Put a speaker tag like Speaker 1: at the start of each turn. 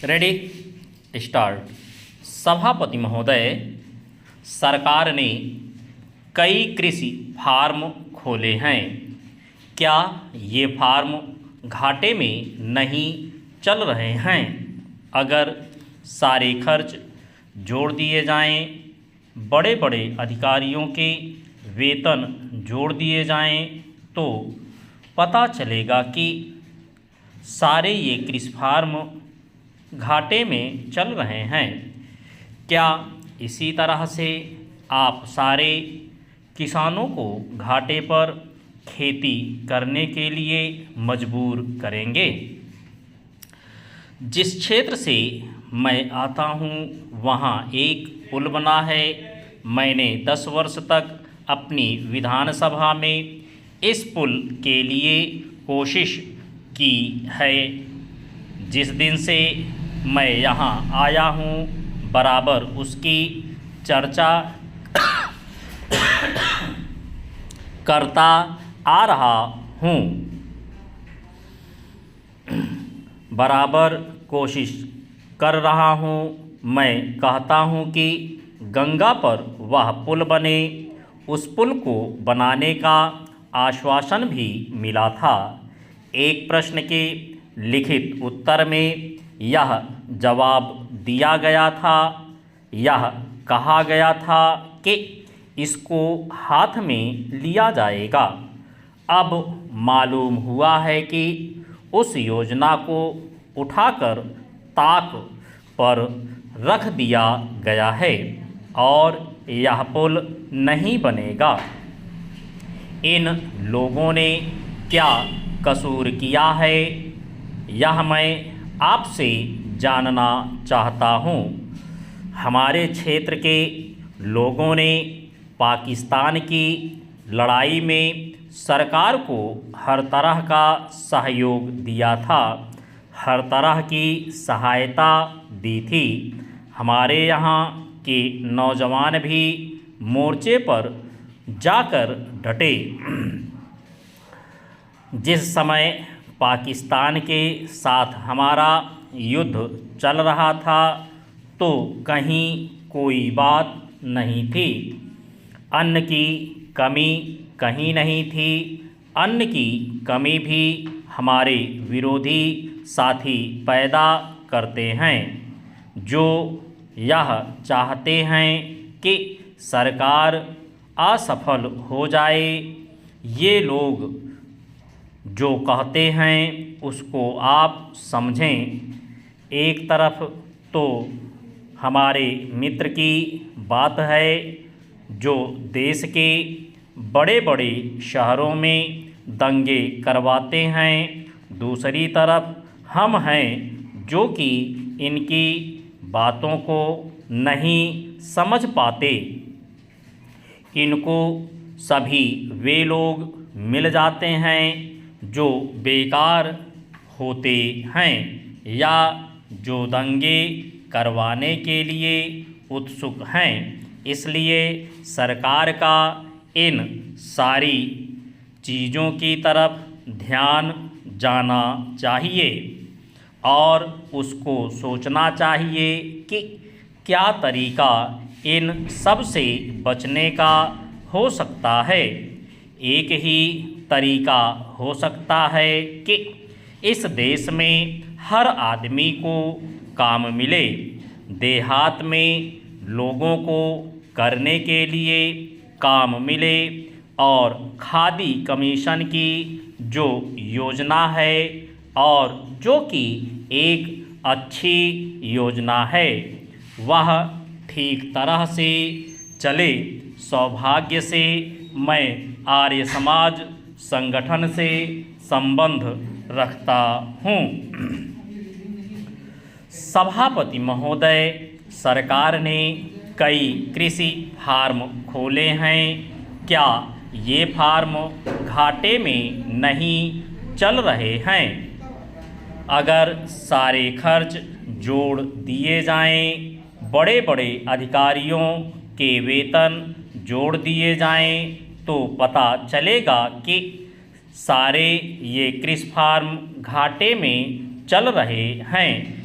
Speaker 1: Ready start. सभापति महोदय, सरकार ने कई कृषि फार्म खोले हैं। क्या ये फार्म घाटे में नहीं चल रहे हैं? अगर सारे खर्च जोड़ दिए जाएं, बड़े बड़े अधिकारियों के वेतन जोड़ दिए जाएं, तो पता चलेगा कि सारे ये कृषि फार्म घाटे में चल रहे हैं। क्या इसी तरह से आप सारे किसानों को घाटे पर खेती करने के लिए मजबूर करेंगे? जिस क्षेत्र से मैं आता हूँ वहाँ एक पुल बना है। मैंने 10 वर्ष तक अपनी विधानसभा में इस पुल के लिए कोशिश की है। जिस दिन से मैं यहाँ आया हूँ बराबर उसकी चर्चा करता आ रहा हूँ। बराबर कोशिश कर रहा हूँ। मैं कहता हूँ कि गंगा पर वह पुल बने। उस पुल को बनाने का आश्वासन भी मिला था। एक प्रश्न के लिखित उत्तर में यह जवाब दिया गया था। यह कहा गया था कि इसको हाथ में लिया जाएगा। अब मालूम हुआ है कि उस योजना को उठाकर ताक पर रख दिया गया है और यह पुल नहीं बनेगा। इन लोगों ने क्या कसूर किया है, यह मैं आपसे जानना चाहता हूँ। हमारे क्षेत्र के लोगों ने पाकिस्तान की लड़ाई में सरकार को हर तरह का सहयोग दिया था, हर तरह की सहायता दी थी। हमारे यहाँ के नौजवान भी मोर्चे पर जाकर डटे। जिस समय पाकिस्तान के साथ हमारा युद्ध चल रहा था तो कहीं कोई बात नहीं थी। अन्न की कमी कहीं नहीं थी। अन्न की कमी भी हमारे विरोधी साथी पैदा करते हैं, जो यह चाहते हैं कि सरकार असफल हो जाए। ये लोग जो कहते हैं उसको आप समझें। एक तरफ तो हमारे मित्र की बात है जो देश के बड़े बड़े शहरों में दंगे करवाते हैं, दूसरी तरफ हम हैं जो कि इनकी बातों को नहीं समझ पाते। इनको सभी वे लोग मिल जाते हैं जो बेकार होते हैं या जो दंगे करवाने के लिए उत्सुक हैं। इसलिए सरकार का इन सारी चीज़ों की तरफ ध्यान जाना चाहिए और उसको सोचना चाहिए कि क्या तरीका इन सब से बचने का हो सकता है। एक ही तरीका हो सकता है कि इस देश में हर आदमी को काम मिले। देहात में लोगों को करने के लिए काम मिले और खादी कमीशन की जो योजना है और जो कि एक अच्छी योजना है वह ठीक तरह से चले। सौभाग्य से मैं आर्य समाज संगठन से संबंध रखता हूँ। सभापति महोदय, सरकार ने कई कृषि फार्म खोले हैं। क्या ये फार्म घाटे में नहीं चल रहे हैं? अगर सारे खर्च जोड़ दिए जाएं, बड़े बड़े अधिकारियों के वेतन जोड़ दिए जाएं, तो पता चलेगा कि सारे ये कृषि फार्म घाटे में चल रहे हैं।